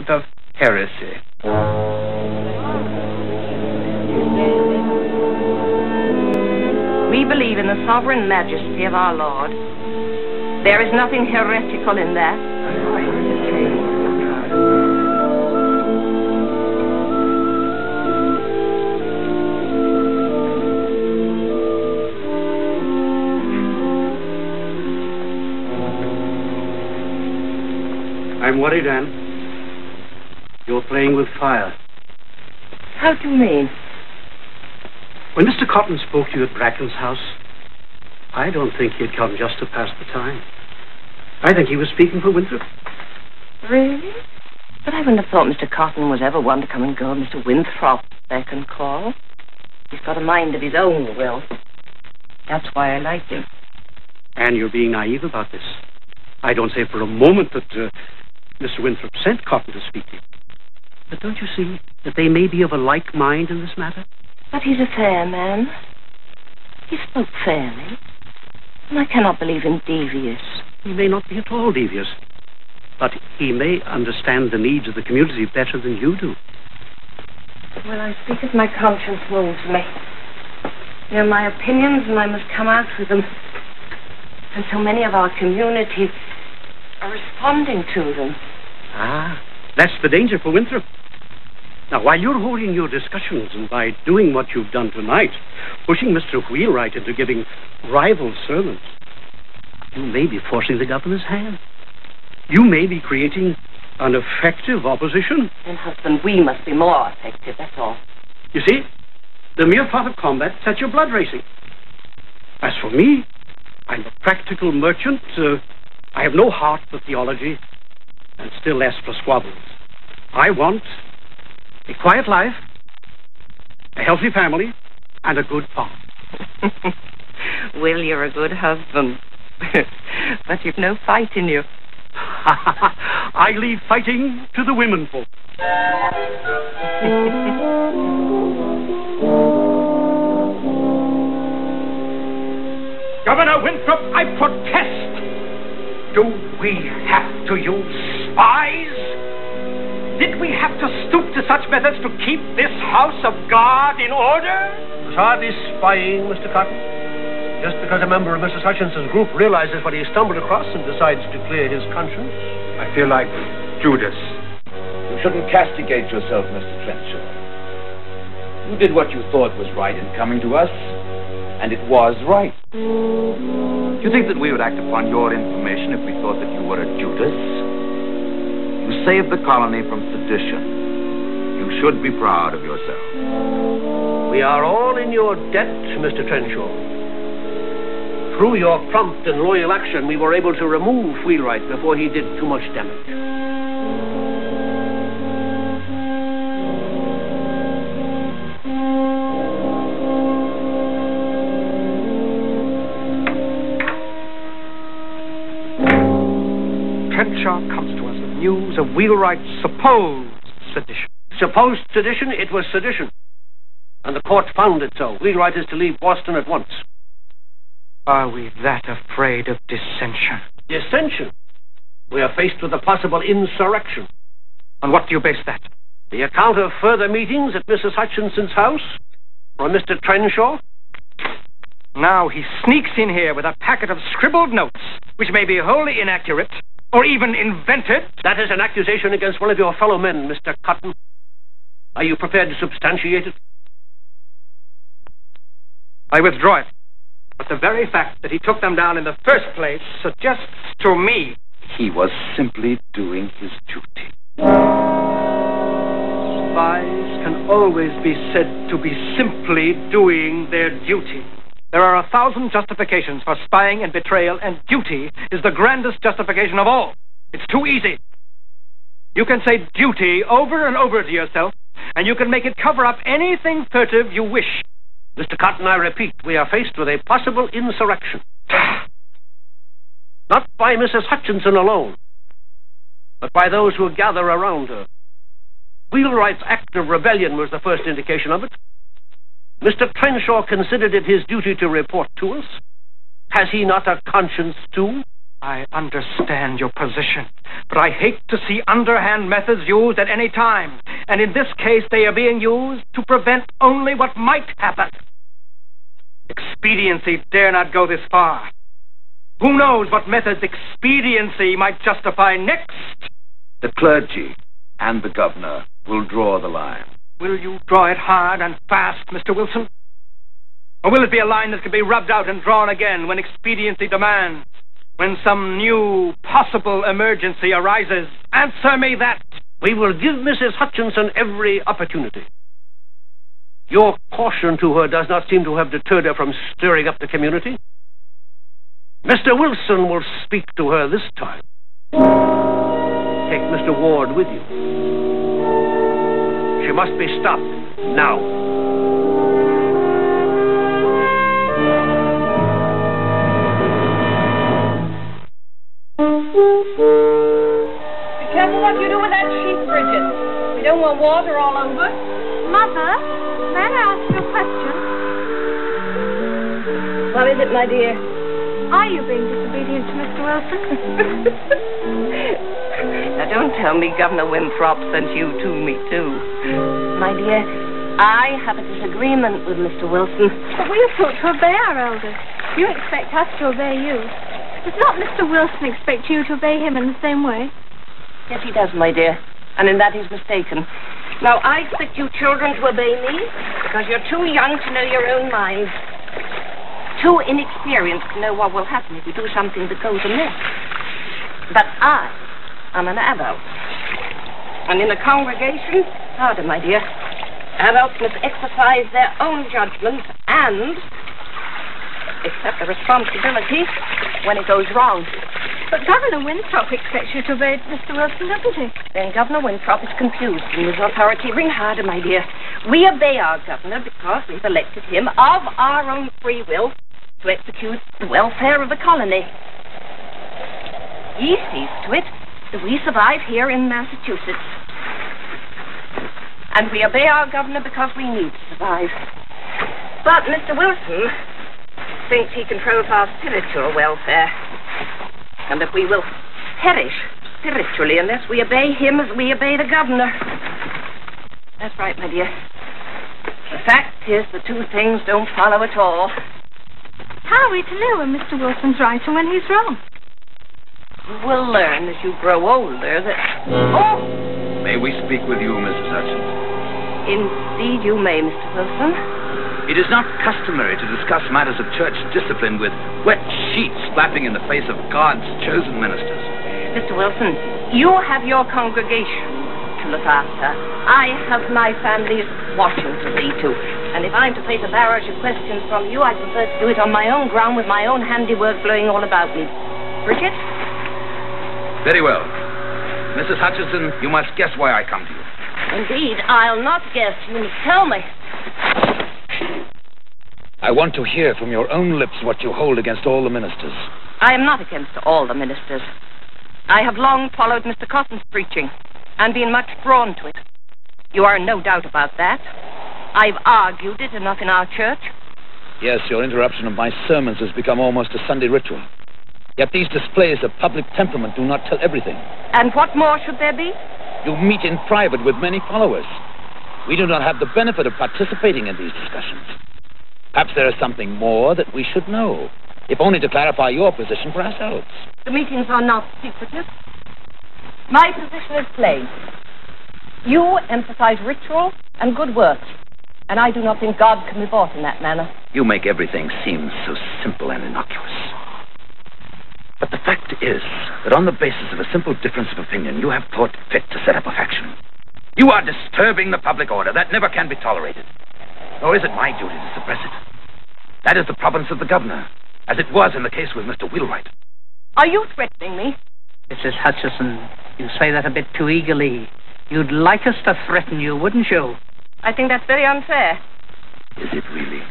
of heresy. We believe in the sovereign majesty of our Lord. There is nothing heretical in that. I'm worried, Anne. You're playing with fire. How do you mean? When Mr. Cotton spoke to you at Bracken's house, I don't think he had come just to pass the time. I think he was speaking for Winthrop. Really? But I wouldn't have thought Mr. Cotton was ever one to come and go Mr. Winthrop beck and call. He's got a mind of his own, Will. That's why I liked him. And you're being naive about this. I don't say for a moment that Mr. Winthrop sent Cotton to speak to you. But don't you see that they may be of a like mind in this matter? But he's a fair man. He spoke fairly. And I cannot believe him devious. He may not be at all devious. But he may understand the needs of the community better than you do. Well, I speak as my conscience moves me. They're my opinions, and I must come out with them. And so many of our community are responding to them. Ah, that's the danger for Winthrop. Now, while you're holding your discussions and by doing what you've done tonight, pushing Mr. Wheelwright into giving rival sermons, you may be forcing the governor's hand. You may be creating an effective opposition. And, husband, we must be more effective, that's all. You see, the mere thought of combat sets your blood racing. As for me, I'm a practical merchant. I have no heart for theology, and still less for squabbles. I want a quiet life, a healthy family, and a good farm. Will, you're a good husband. But you've no fight in you. I leave fighting to the women folk. Governor Winthrop, I protest. Do we have to use spies? Did we have to stoop to such methods to keep this house of God in order? It was hardly spying, Mr. Cotton. Just because a member of Mrs. Hutchinson's group realizes what he stumbled across and decides to clear his conscience. I feel like Judas. You shouldn't castigate yourself, Mr. Crenshaw. You did what you thought was right in coming to us, and it was right. Do you think that we would act upon your information if we thought that you were a Judas? You saved the colony from sedition. You should be proud of yourself. We are all in your debt, Mr. Crenshaw. Through your prompt and loyal action, we were able to remove Wheelwright before he did too much damage. Crenshaw comes to us with news of Wheelwright's supposed sedition. Supposed sedition? It was sedition. And the court found it so. Wheelwright is to leave Boston at once. Are we that afraid of dissension? Dissension? We are faced with a possible insurrection. On what do you base that? The account of further meetings at Mrs. Hutchinson's house from Mr. Crenshaw. Now he sneaks in here with a packet of scribbled notes, which may be wholly inaccurate, or even invented. That is an accusation against one of your fellow men, Mr. Cotton. Are you prepared to substantiate it? I withdraw it. But the very fact that he took them down in the first place suggests to me he was simply doing his duty. Spies can always be said to be simply doing their duty. There are 1,000 justifications for spying and betrayal, and duty is the grandest justification of all. It's too easy. You can say duty over and over to yourself, and you can make it cover up anything furtive you wish. Mr. Cotton, I repeat, we are faced with a possible insurrection. Not by Mrs. Hutchinson alone, but by those who gather around her. Wheelwright's act of rebellion was the first indication of it. Mr. Crenshaw considered it his duty to report to us. Has he not a conscience, too? I understand your position, but I hate to see underhand methods used at any time. And in this case, they are being used to prevent only what might happen. Expediency dare not go this far. Who knows what methods expediency might justify next? The clergy and the governor will draw the line. Will you draw it hard and fast, Mr. Wilson? Or will it be a line that can be rubbed out and drawn again when expediency demands? When some new possible emergency arises? Answer me that! We will give Mrs. Hutchinson every opportunity. Your caution to her does not seem to have deterred her from stirring up the community. Mr. Wilson will speak to her this time. Take Mr. Ward with you. She must be stopped now. Be careful what you do with that sheet, Bridget. We don't want water all over. Mother, may I ask you a question? What is it, my dear? Are you being disobedient to Mr. Wilson? Now, don't tell me Governor Winthrop sent you to me, too. My dear, I have a disagreement with Mr. Wilson. But we are taught to obey our elders. You expect us to obey you. Does not Mr. Wilson expect you to obey him in the same way? Yes, he does, my dear. And in that he's mistaken. Now, I expect you children to obey me because you're too young to know your own minds. Too inexperienced to know what will happen if you do something that goes amiss. But I am an adult. And in a congregation, harder, my dear, adults must exercise their own judgment and accept the responsibility when it goes wrong. But Governor Winthrop expects you to obey Mr. Wilson, doesn't he? Then Governor Winthrop is confused in his authority. Ring harder, my dear. We obey our governor because we've elected him of our own free will to execute the welfare of the colony. He sees to it that we survive here in Massachusetts. And we obey our governor because we need to survive. But Mr. Wilson thinks he controls our spiritual welfare. And that we will perish spiritually unless we obey him as we obey the governor. That's right, my dear. The fact is the two things don't follow at all. How are we to know when Mr. Wilson's right and when he's wrong? You will learn as you grow older that... Oh! May we speak with you, Mrs. Hutchinson? Indeed you may, Mr. Wilson. It is not customary to discuss matters of church discipline with wet sheets flapping in the face of God's chosen ministers. Mr. Wilson, you have your congregation to look after. I have my family's washing to see to. And if I'm to face a barrage of questions from you, I prefer to do it on my own ground with my own handiwork blowing all about me. Bridget? Very well. Mrs. Hutchinson, you must guess why I come to you. Indeed, I'll not guess. You must tell me. I want to hear from your own lips what you hold against all the ministers. I am not against all the ministers. I have long followed Mr. Cotton's preaching and been much drawn to it. You are in no doubt about that. I've argued it enough in our church. Yes, your interruption of my sermons has become almost a Sunday ritual. Yet these displays of public temperament do not tell everything. And what more should there be? You meet in private with many followers. We do not have the benefit of participating in these discussions. Perhaps there is something more that we should know, if only to clarify your position for ourselves. The meetings are not secretive. My position is plain. You emphasize ritual and good works, and I do not think God can be bought in that manner. You make everything seem so simple and innocuous. But the fact is that on the basis of a simple difference of opinion, you have thought fit to set up a faction. You are disturbing the public order. That never can be tolerated. Nor is it my duty to suppress it. That is the province of the governor, as it was in the case with Mr. Wheelwright. Are you threatening me? Mrs. Hutchinson, you say that a bit too eagerly. You'd like us to threaten you, wouldn't you? I think that's very unfair. Is it really?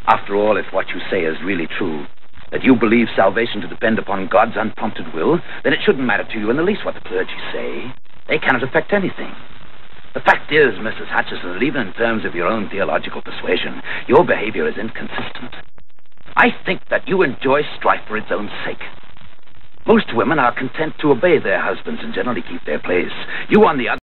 After all, if what you say is really true, that you believe salvation to depend upon God's unprompted will, then it shouldn't matter to you in the least what the clergy say. They cannot affect anything. The fact is, Mrs. Hutchinson, that even in terms of your own theological persuasion, your behavior is inconsistent. I think that you enjoy strife for its own sake. Most women are content to obey their husbands and generally keep their place. You, on the other